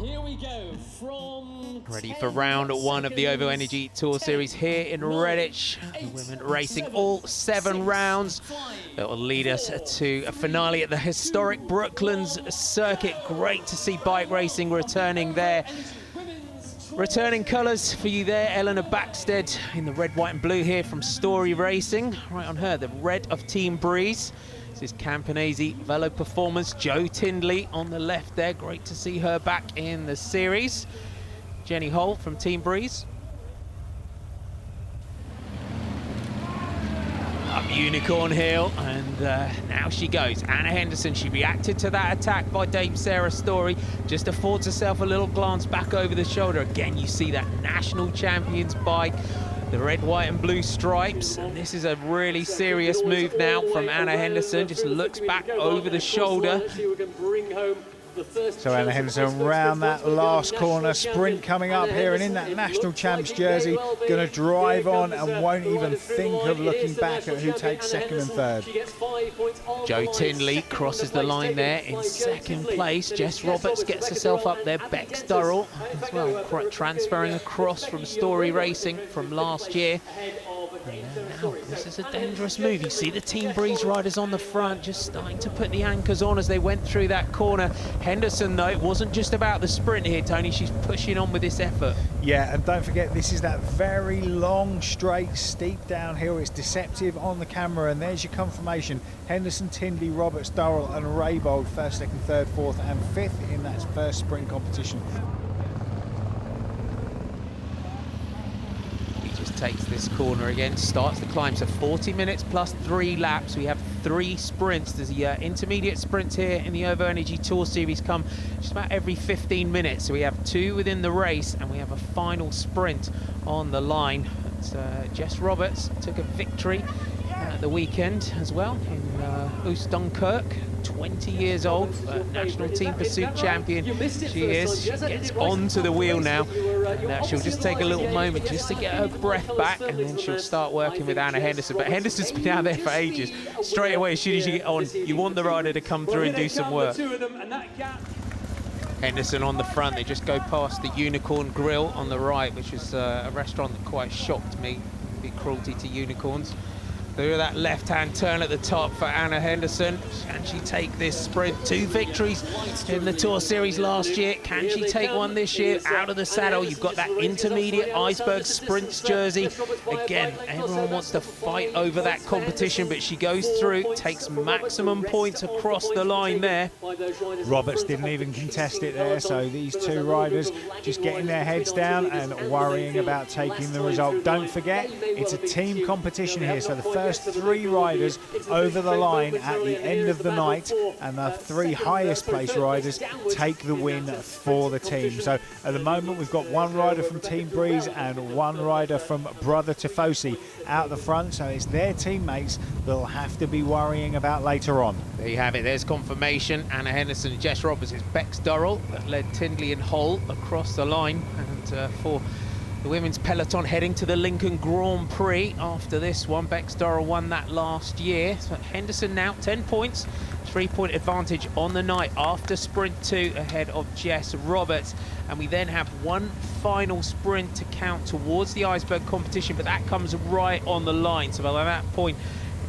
Here we go from ready for round one of the OVO Energy Tour Series here in Redditch. The women racing all 7 rounds. That will lead us to a finale at the historic Brooklands circuit. Great to see bike racing returning there. Returning colours for you there, Eleanor Backstead in the red, white and blue here from Story Racing. Right on her, the red of Team Breeze. This is Campanese Velo Performance. Joe Tindley on the left there. Great to see her back in the series. Jenny Holt from Team Breeze. Up Unicorn Hill, and now she goes. Anna Henderson, she reacted to that attack by Dame Sarah Story. Just affords herself a little glance back over the shoulder. Again, you see that national champion's bike. The red, white and blue stripes, and this is a really serious move now from Anna Henderson. Just looks back over the shoulder. So Anna Henderson round that last corner, sprint coming up here, and in that national champs jersey, going to drive on and won't even think of looking back at who takes second and third. Joe Tindley crosses the line there in second place. Jess Roberts gets herself up there. Bex Durrell as well, transferring across from Story Racing from last year. Now, this is a dangerous move. You see the Team Breeze riders on the front just starting to put the anchors on as they went through that corner. Henderson, though, it wasn't just about the sprint here, Tony. She's pushing on with this effort. Yeah, and don't forget, this is that very long, straight, steep downhill. It's deceptive on the camera, and there's your confirmation. Henderson, Tindley, Roberts, Durrell and Raybold, first, second, third, fourth and fifth in that first sprint competition. Takes this corner again, starts the climb, so 40 minutes plus 3 laps. We have 3 sprints. There's the intermediate sprints here in the OVO Energy Tour Series come just about every 15 minutes. So we have 2 within the race, and we have a final sprint on the line. Jess Roberts took a victory at the weekend as well in Oost Dunkirk. 20 years old, national team pursuit champion she is. She gets onto the wheel now, and she'll just take a little moment just to get her breath back, and then she'll start working with Anna Henderson. But Henderson's been out there for ages. Straight away, as soon as you get on, you want the rider to come through and do some work. Henderson on the front, they just go past the Unicorn Grill on the right, which is a restaurant that quite shocked me, the cruelty to unicorns. Through that left-hand turn at the top for Anna Henderson. Can she take this sprint? 2 victories in the Tour Series last year. Can she take one this year? Out of the saddle, you've got that intermediate Iceberg Sprints jersey. Again, everyone wants to fight over that competition, but she goes through, takes maximum points across the line there. Roberts didn't even contest it there, so these 2 riders just getting their heads down and worrying about taking the result. Don't forget, it's a team competition here, so the first 3 riders over the line at the end of the night, and the 3 highest placed riders take the win for the team. So at the moment we've got 1 rider from Team Breeze and 1 rider from Brother Tifosi out the front, so it's their teammates they'll have to be worrying about later on. There you have it, there's confirmation. Anna Henderson and Jess Roberts. It's Bex Durrell that led Tindley and Holt across the line, and for the women's peloton heading to the Lincoln Grand Prix after this one. Bex Durrell won that last year. So Henderson now 10 points, 3-point advantage on the night after sprint 2 ahead of Jess Roberts. And we then have 1 final sprint to count towards the Iceberg competition, but that comes right on the line. So by that point,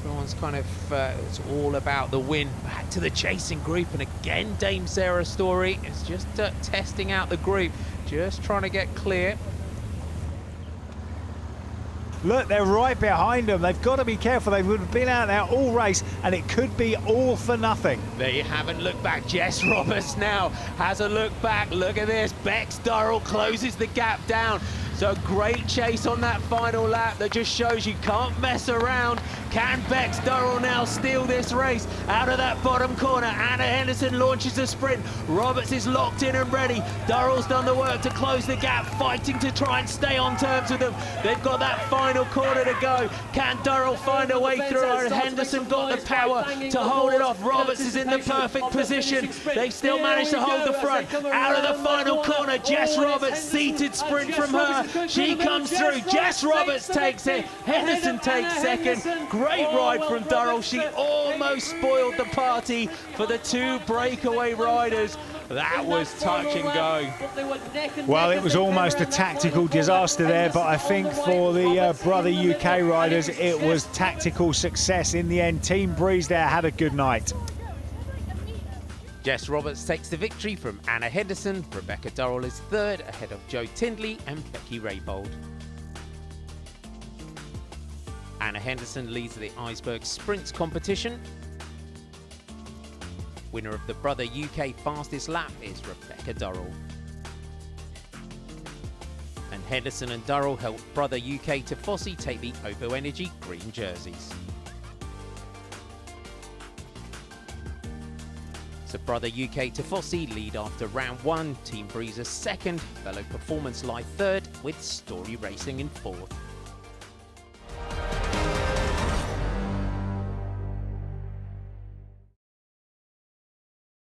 everyone's kind of, it's all about the win. Back to the chasing group, and again, Dame Sarah Story is just testing out the group, just trying to get clear. Look, they're right behind them. They've got to be careful. They would have been out there all race, and it could be all for nothing. They haven't looked back. Jess Roberts now has a look back. Look at this. Bex Durrell closes the gap down. So great chase on that final lap that just shows you can't mess around. Can Bex Durrell now steal this race? Out of that bottom corner, Anna Henderson launches the sprint. Roberts is locked in and ready. Durrell's done the work to close the gap, fighting to try and stay on terms with them. They've got that final corner to go. Can Durrell find a way through? Henderson got the power to hold it off. Roberts is in the perfect position. They still manage to hold the front. Out of the final corner, Jess Roberts, seated sprint from her. She comes through. Jess Roberts takes it. Henderson takes second. Great ride from Durrell. She almost spoiled the party for the two breakaway riders. That was touch and go. Well, it was almost a tactical disaster there, but I think for the brother UK riders, it was tactical success in the end. Team Breeze there had a good night. Jess Roberts takes the victory from Anna Henderson. Rebecca Durrell is third, ahead of Jo Tindley and Becky Raybould. Anna Henderson leads the Iceberg Sprints competition. Winner of the Brother UK Fastest Lap is Rebecca Durrell. And Henderson and Durrell helped Brother UK Tifosi take the OVO Energy green jerseys. So Brother UK Tifosi lead after round one, Team Breezer second, Fellow Performance Live third, with Story Racing in fourth.